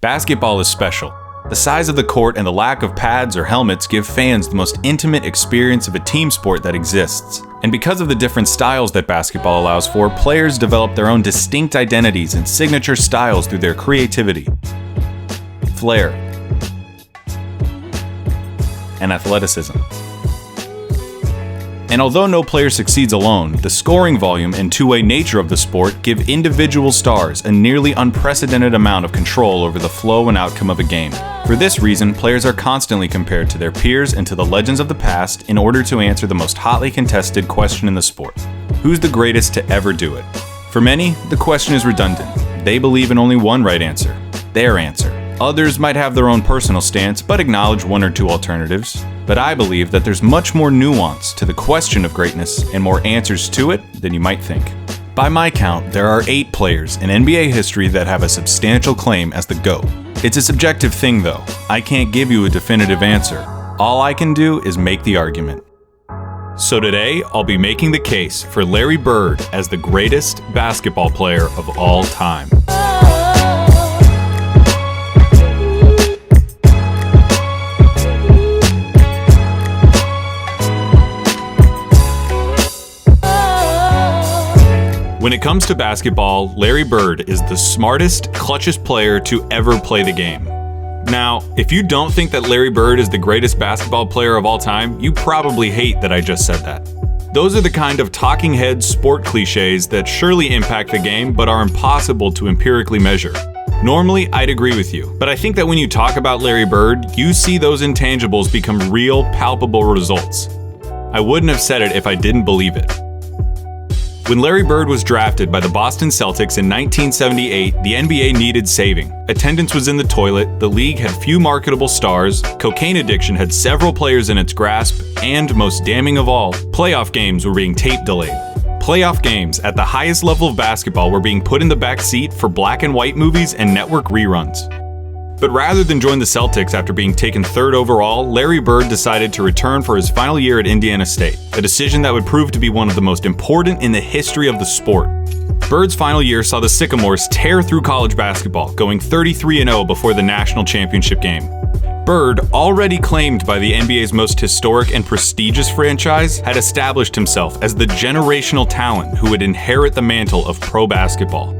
Basketball is special. The size of the court and the lack of pads or helmets give fans the most intimate experience of a team sport that exists. And because of the different styles that basketball allows for, players develop their own distinct identities and signature styles through their creativity, flair, and athleticism. And although no player succeeds alone, the scoring volume and two-way nature of the sport give individual stars a nearly unprecedented amount of control over the flow and outcome of a game. For this reason, players are constantly compared to their peers and to the legends of the past in order to answer the most hotly contested question in the sport: who's the greatest to ever do it? For many, the question is redundant. They believe in only one right answer: their answer. Others might have their own personal stance, but acknowledge one or two alternatives. But I believe that there's much more nuance to the question of greatness and more answers to it than you might think. By my count, there are 8 players in NBA history that have a substantial claim as the GOAT. It's a subjective thing though. I can't give you a definitive answer. All I can do is make the argument. So today, I'll be making the case for Larry Bird as the greatest basketball player of all time. When it comes to basketball, Larry Bird is the smartest, clutchiest player to ever play the game. Now, if you don't think that Larry Bird is the greatest basketball player of all time, you probably hate that I just said that. Those are the kind of talking head sport cliches that surely impact the game but are impossible to empirically measure. Normally, I'd agree with you, but I think that when you talk about Larry Bird, you see those intangibles become real, palpable results. I wouldn't have said it if I didn't believe it. When Larry Bird was drafted by the Boston Celtics in 1978, the NBA needed saving. Attendance was in the toilet, the league had few marketable stars, cocaine addiction had several players in its grasp, and most damning of all, playoff games were being tape delayed. Playoff games at the highest level of basketball were being put in the back seat for black and white movies and network reruns. But rather than join the Celtics after being taken 3rd overall, Larry Bird decided to return for his final year at Indiana State, a decision that would prove to be one of the most important in the history of the sport. Bird's final year saw the Sycamores tear through college basketball, going 33-0 before the national championship game. Bird, already claimed by the NBA's most historic and prestigious franchise, had established himself as the generational talent who would inherit the mantle of pro basketball.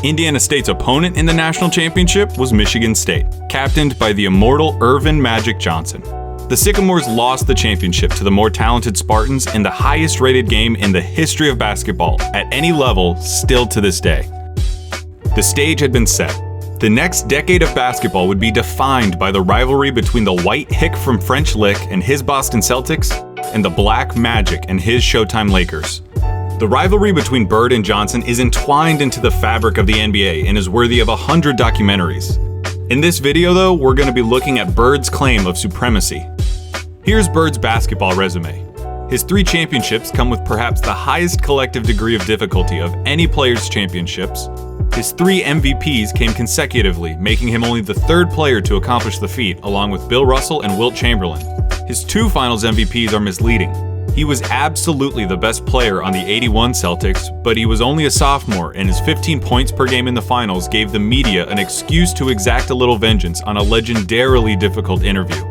Indiana State's opponent in the national championship was Michigan State, captained by the immortal Earvin Magic Johnson. The Sycamores lost the championship to the more talented Spartans in the highest rated game in the history of basketball at any level still to this day. The stage had been set. The next decade of basketball would be defined by the rivalry between the white hick from French Lick and his Boston Celtics and the black Magic and his Showtime Lakers. The rivalry between Bird and Johnson is entwined into the fabric of the NBA and is worthy of 100 documentaries. In this video though, we're going to be looking at Bird's claim of supremacy. Here's Bird's basketball resume. His 3 championships come with perhaps the highest collective degree of difficulty of any player's championships. His 3 MVPs came consecutively, making him only the 3rd player to accomplish the feat, along with Bill Russell and Wilt Chamberlain. His 2 finals MVPs are misleading. He was absolutely the best player on the '81 Celtics, but he was only a sophomore, and his 15 points per game in the finals gave the media an excuse to exact a little vengeance on a legendarily difficult interview.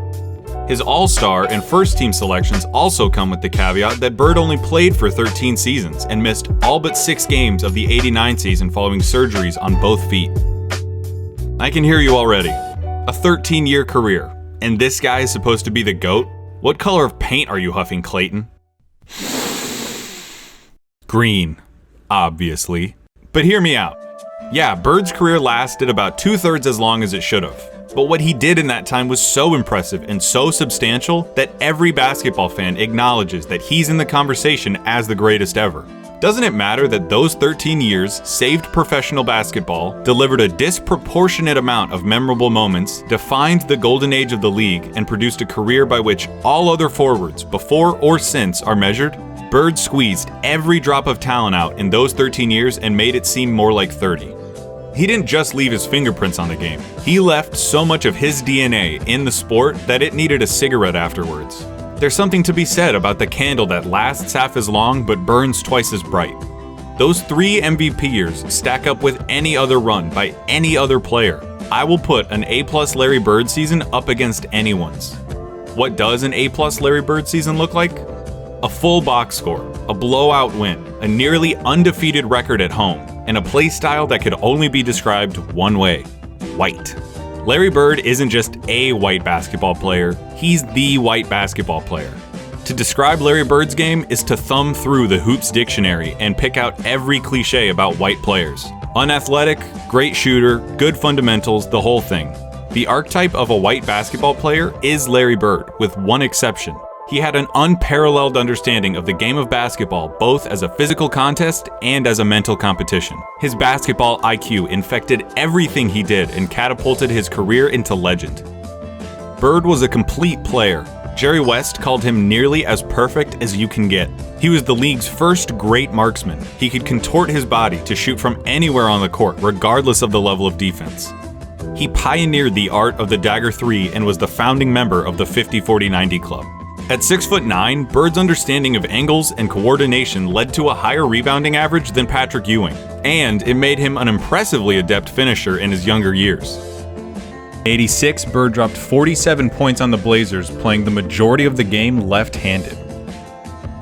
His All-Star and first-team selections also come with the caveat that Bird only played for 13 seasons and missed all but 6 games of the '89 season following surgeries on both feet. I can hear you already. A 13-year career, and this guy is supposed to be the GOAT? What color of paint are you huffing, Clayton? Green, obviously. But hear me out. Yeah, Bird's career lasted about 2/3 as long as it should have. But what he did in that time was so impressive and so substantial that every basketball fan acknowledges that he's in the conversation as the greatest ever. Doesn't it matter that those 13 years saved professional basketball, delivered a disproportionate amount of memorable moments, defined the golden age of the league, and produced a career by which all other forwards, before or since, are measured? Bird squeezed every drop of talent out in those 13 years and made it seem more like 30. He didn't just leave his fingerprints on the game. He left so much of his DNA in the sport that it needed a cigarette afterwards. There's something to be said about the candle that lasts half as long but burns twice as bright. Those 3 MVP years stack up with any other run by any other player. I will put an A+ Larry Bird season up against anyone's. What does an A+ Larry Bird season look like? A full box score, a blowout win, a nearly undefeated record at home, and a play style that could only be described one way: white. Larry Bird isn't just a white basketball player, he's the white basketball player. To describe Larry Bird's game is to thumb through the Hoops dictionary and pick out every cliche about white players. Unathletic, great shooter, good fundamentals, the whole thing. The archetype of a white basketball player is Larry Bird, with one exception. He had an unparalleled understanding of the game of basketball, both as a physical contest and as a mental competition. His basketball IQ infected everything he did and catapulted his career into legend. Bird was a complete player. Jerry West called him nearly as perfect as you can get. He was the league's first great marksman. He could contort his body to shoot from anywhere on the court, regardless of the level of defense. He pioneered the art of the dagger 3 and was the founding member of the 50-40-90 club. At 6'9", Bird's understanding of angles and coordination led to a higher rebounding average than Patrick Ewing, and it made him an impressively adept finisher in his younger years. In '86, Bird dropped 47 points on the Blazers, playing the majority of the game left-handed.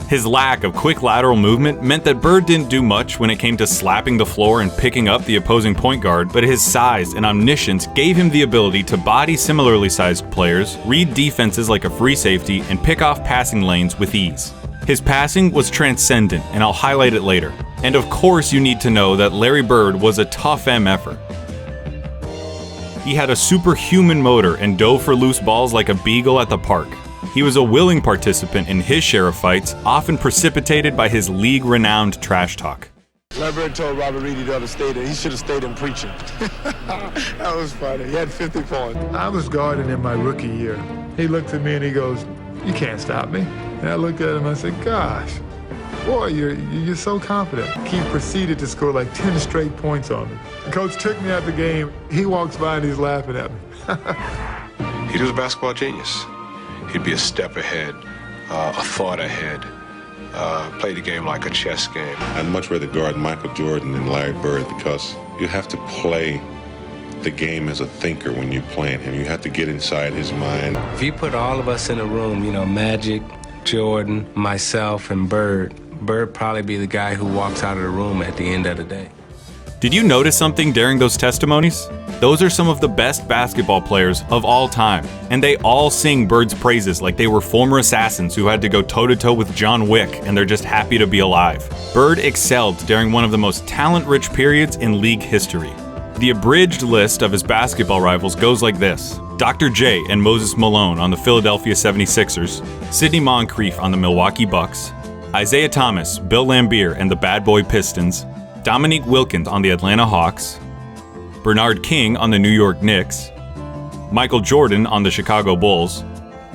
His lack of quick lateral movement meant that Bird didn't do much when it came to slapping the floor and picking up the opposing point guard, but his size and omniscience gave him the ability to body similarly sized players, read defenses like a free safety, and pick off passing lanes with ease. His passing was transcendent, and I'll highlight it later. And of course you need to know that Larry Bird was a tough MFer. He had a superhuman motor and dove for loose balls like a beagle at the park. He was a willing participant in his share of fights, often precipitated by his league-renowned trash talk. Larry Bird told Robert Reedy the other day that he should have stayed in preaching. That was funny. He had 50 points. I was guarding in my rookie year. He looked at me and he goes, "You can't stop me." And I looked at him and I said, "Gosh, boy, you're so confident." He proceeded to score like 10 straight points on me. The coach took me out the game. He walks by and he's laughing at me. He was a basketball genius. He'd be a step ahead, a thought ahead, play the game like a chess game. I'd much rather guard Michael Jordan than Larry Bird because you have to play the game as a thinker when you're playing him. You have to get inside his mind. If you put all of us in a room, Magic, Jordan, myself, and Bird probably be the guy who walks out of the room at the end of the day. Did you notice something during those testimonies? Those are some of the best basketball players of all time, and they all sing Bird's praises like they were former assassins who had to go toe-to-toe with John Wick and they're just happy to be alive. Bird excelled during one of the most talent-rich periods in league history. The abridged list of his basketball rivals goes like this: Dr. J and Moses Malone on the Philadelphia 76ers, Sidney Moncrief on the Milwaukee Bucks, Isaiah Thomas, Bill Laimbeer and the Bad Boy Pistons, Dominique Wilkins on the Atlanta Hawks, Bernard King on the New York Knicks, Michael Jordan on the Chicago Bulls,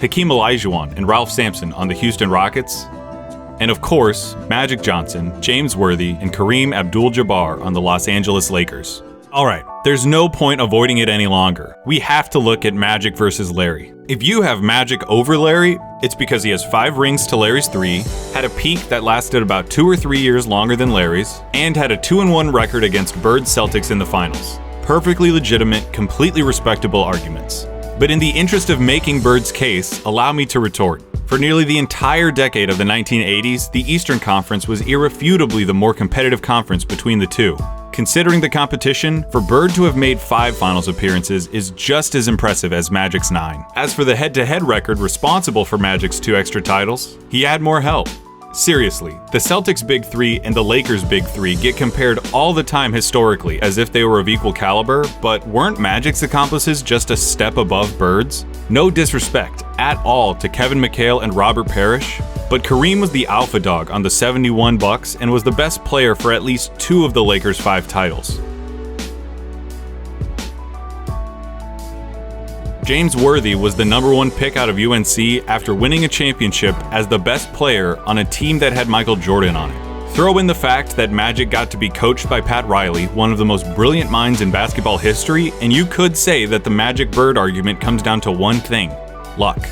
Hakeem Olajuwon and Ralph Sampson on the Houston Rockets, and of course, Magic Johnson, James Worthy, and Kareem Abdul-Jabbar on the Los Angeles Lakers. Alright, there's no point avoiding it any longer. We have to look at Magic versus Larry. If you have Magic over Larry, it's because he has 5 rings to Larry's 3, had a peak that lasted about 2 or 3 years longer than Larry's, and had a 2-1 record against Bird's Celtics in the finals. Perfectly legitimate, completely respectable arguments. But in the interest of making Bird's case, allow me to retort. For nearly the entire decade of the 1980s, the Eastern Conference was irrefutably the more competitive conference between the two. Considering the competition, for Bird to have made 5 finals appearances is just as impressive as Magic's 9. As for the head-to-head record responsible for Magic's 2 extra titles, he had more help. Seriously, the Celtics' Big 3 and the Lakers' Big 3 get compared all the time historically as if they were of equal caliber, but weren't Magic's accomplices just a step above Bird's? No disrespect at all to Kevin McHale and Robert Parrish, but Kareem was the alpha dog on the 71 Bucks and was the best player for at least 2 of the Lakers' 5 titles. James Worthy was the #1 pick out of UNC after winning a championship as the best player on a team that had Michael Jordan on it. Throw in the fact that Magic got to be coached by Pat Riley, one of the most brilliant minds in basketball history, and you could say that the Magic-Bird argument comes down to one thing: luck.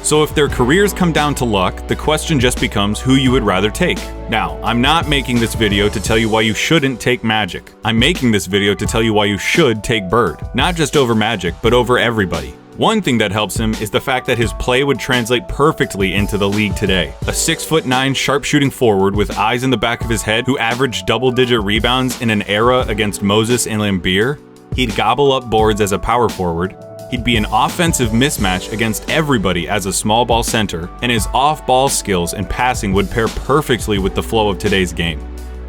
So if their careers come down to luck, the question just becomes who you would rather take. Now, I'm not making this video to tell you why you shouldn't take Magic. I'm making this video to tell you why you should take Bird. Not just over Magic, but over everybody. One thing that helps him is the fact that his play would translate perfectly into the league today. A 6'9" sharpshooting forward with eyes in the back of his head who averaged double-digit rebounds in an era against Moses and Lambeer. He'd gobble up boards as a power forward. He'd be an offensive mismatch against everybody as a small ball center, and his off-ball skills and passing would pair perfectly with the flow of today's game.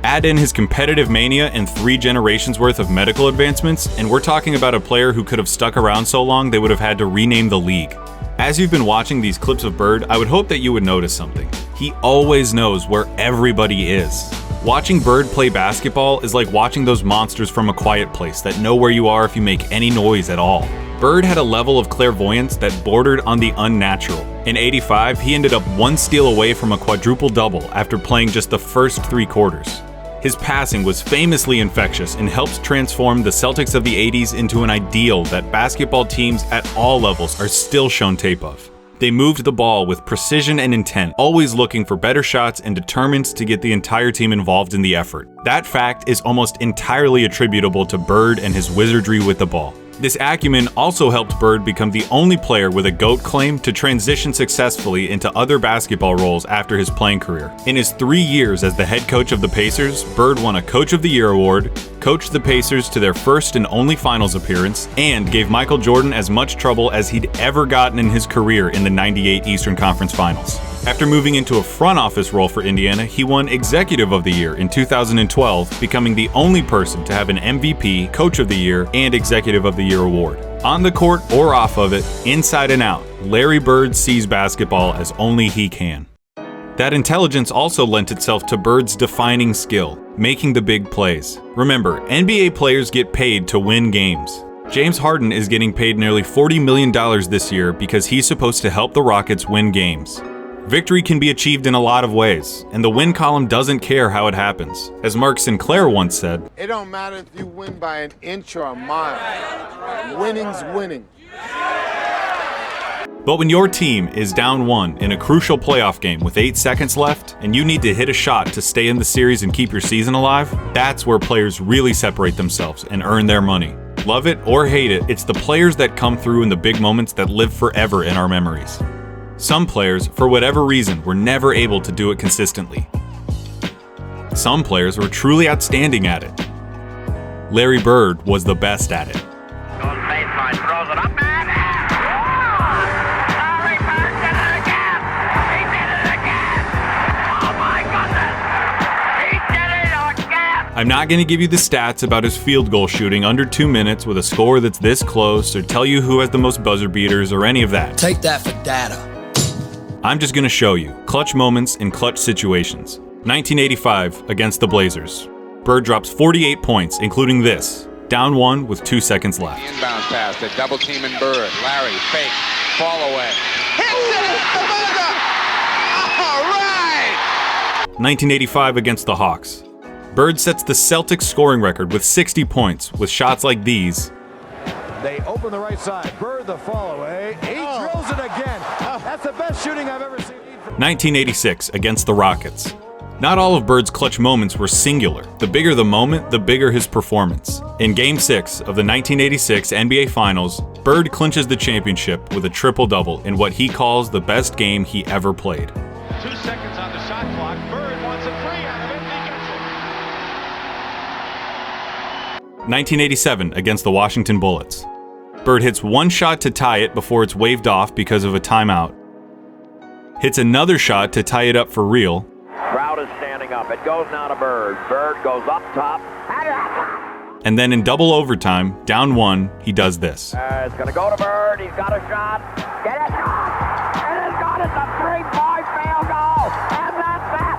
Add in his competitive mania and 3 generations worth of medical advancements, and we're talking about a player who could have stuck around so long they would have had to rename the league. As you've been watching these clips of Bird, I would hope that you would notice something. He always knows where everybody is. Watching Bird play basketball is like watching those monsters from A Quiet Place that know where you are if you make any noise at all. Bird had a level of clairvoyance that bordered on the unnatural. In '85, he ended up 1 steal away from a quadruple-double after playing just the first 3 quarters. His passing was famously infectious and helped transform the Celtics of the '80s into an ideal that basketball teams at all levels are still shown tape of. They moved the ball with precision and intent, always looking for better shots and determined to get the entire team involved in the effort. That fact is almost entirely attributable to Bird and his wizardry with the ball. This acumen also helped Bird become the only player with a GOAT claim to transition successfully into other basketball roles after his playing career. In his 3 years as the head coach of the Pacers, Bird won a Coach of the Year award, coached the Pacers to their first and only finals appearance, and gave Michael Jordan as much trouble as he'd ever gotten in his career in the '98 Eastern Conference Finals. After moving into a front office role for Indiana, he won Executive of the Year in 2012, becoming the only person to have an MVP, Coach of the Year, and Executive of the Year award. On the court or off of it, inside and out, Larry Bird sees basketball as only he can. That intelligence also lent itself to Bird's defining skill, making the big plays. Remember, NBA players get paid to win games. James Harden is getting paid nearly $40 million this year because he's supposed to help the Rockets win games. Victory can be achieved in a lot of ways, and the win column doesn't care how it happens. As Mark Sinclair once said, It don't matter if you win by an inch or a mile. Winning's winning. but when your team is down 1 in a crucial playoff game with 8 seconds left, and you need to hit a shot to stay in the series and keep your season alive, that's where players really separate themselves and earn their money. Love it or hate it, it's the players that come through in the big moments that live forever in our memories. Some players, for whatever reason, were never able to do it consistently. Some players were truly outstanding at it. Larry Bird was the best at it. Goes baseline, throws it up, man. Larry Bird did it again. He did it again. Oh my goodness. He did it again. I'm not going to give you the stats about his field goal shooting under 2 minutes with a score that's this close, or tell you who has the most buzzer beaters, or any of that. Take that for data. I'm just going to show you clutch moments in clutch situations. 1985 against the Blazers. Bird drops 48 points, including this. Down 1 with 2 seconds left. Inbound pass, the double team in Bird. Larry, fake, fall away. Hits it! All right! 1985 against the Hawks. Bird sets the Celtics scoring record with 60 points with shots like these. They open the right side. Bird the fall away. He drills it again. That's the best shooting I've ever seen. 1986 against the Rockets. Not all of Bird's clutch moments were singular. The bigger the moment, the bigger his performance. In Game 6 of the 1986 NBA Finals, Bird clinches the championship with a triple-double in what he calls the best game he ever played. 2 seconds on the shot clock. Bird wants a three out of it. He gets it. 1987 against the Washington Bullets. Bird hits one shot to tie it before it's waved off because of a timeout. Hits another shot to tie it up for real. Crowd is standing up. It goes now to Bird. Bird goes up top. And then in double overtime, down 1, he does this. It's going to go to Bird. He's got a shot. Get it! And it's got it. It's a 3-point field goal. And that's that.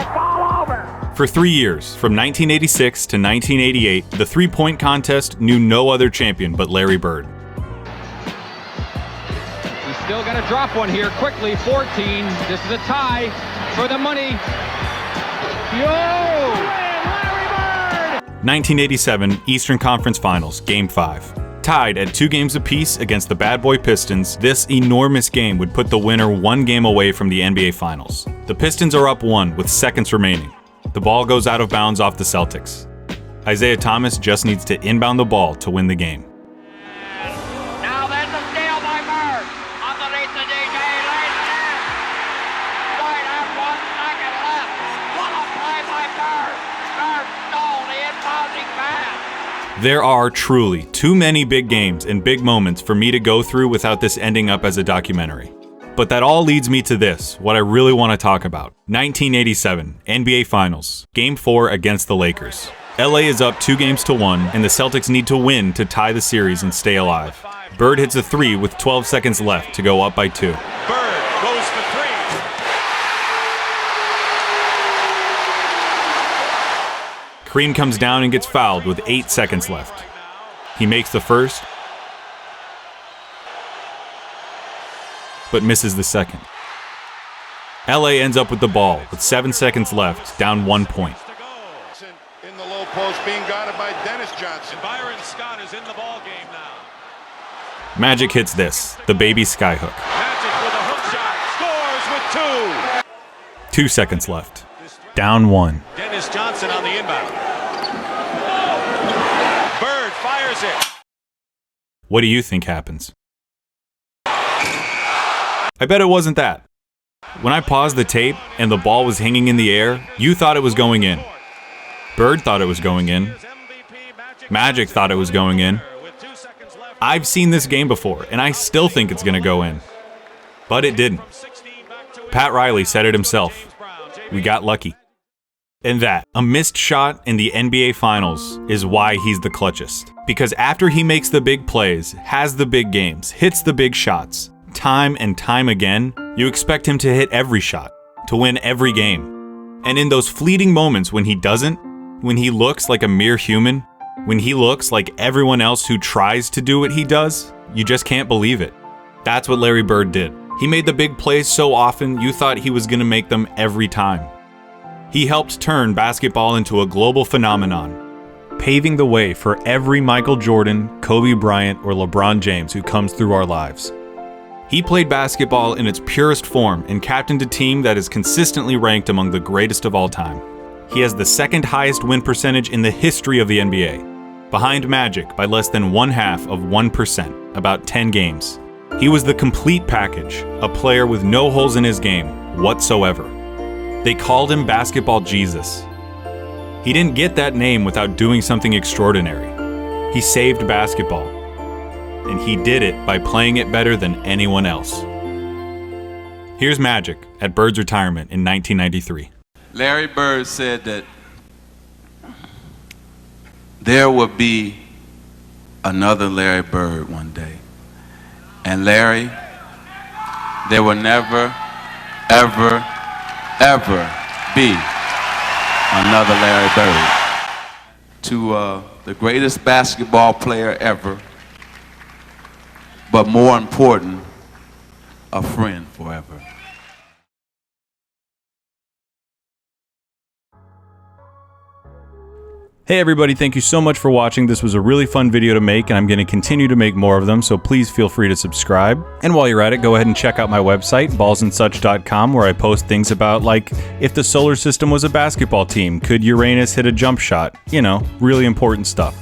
It's all over. For 3 years, from 1986 to 1988, the three-point contest knew no other champion but Larry Bird. He's still got to drop one here quickly. 14. This is a tie for the money. Larry Bird! 1987 Eastern Conference Finals, Game 5. Tied at 2 games apiece against the bad boy Pistons, this enormous game would put the winner 1 game away from the NBA Finals. The Pistons are up 1 with seconds remaining. The ball goes out of bounds off the Celtics. Isaiah Thomas just needs to inbound the ball to win the game. Now there's a steal by Bird. Underneath the DJ, lays it in. Right at 1 second left. What a play by Bird. Bird stole the inbounding pass. There are truly too many big games and big moments for me to go through without this ending up as a documentary. But that all leads me to this, what I really want to talk about. 1987, NBA Finals, Game 4 against the Lakers. LA is up 2-1, and the Celtics need to win to tie the series and stay alive. Bird hits a 3 with 12 seconds left to go up by 2. Bird goes for 3. Kareem comes down and gets fouled with 8 seconds left. He makes the first, but misses the second. LA ends up with the ball with 7 seconds left, down 1 point. In the low post, being guarded by Dennis Johnson. Byron Scott is in the ball game now. Magic hits this, the baby skyhook. Magic with a hook shot, scores with 2. 2 seconds left, down 1. Dennis Johnson on the inbound. Bird fires it. What do you think happens? I bet it wasn't that. When I paused the tape and the ball was hanging in the air, you thought it was going in. Bird thought it was going in. Magic thought it was going in. I've seen this game before, and I still think it's going to go in. But it didn't. Pat Riley said it himself. We got lucky. And that, a missed shot in the NBA Finals, is why he's the clutchest. Because after he makes the big plays, has the big games, hits the big shots, time and time again, you expect him to hit every shot, to win every game. And in those fleeting moments when he doesn't, when he looks like a mere human, when he looks like everyone else who tries to do what he does, you just can't believe it. That's what Larry Bird did. He made the big plays so often you thought he was going to make them every time. He helped turn basketball into a global phenomenon, paving the way for every Michael Jordan, Kobe Bryant, or LeBron James who comes through our lives. He played basketball in its purest form and captained a team that is consistently ranked among the greatest of all time. He has the second highest win percentage in the history of the NBA, behind Magic by less than 0.5%, about 10 games. He was the complete package, a player with no holes in his game whatsoever. They called him Basketball Jesus. He didn't get that name without doing something extraordinary. He saved basketball. And he did it by playing it better than anyone else. Here's Magic at Bird's retirement in 1993. Larry Bird said that there would be another Larry Bird one day. And Larry, there will never, ever, ever be another Larry Bird. To the greatest basketball player ever, but more important, a friend forever. Hey everybody, thank you so much for watching. This was a really fun video to make, and I'm going to continue to make more of them, so please feel free to subscribe. And while you're at it, go ahead and check out my website, ballsandsuch.com, where I post things about, like, if the solar system was a basketball team, could Uranus hit a jump shot? You know, really important stuff.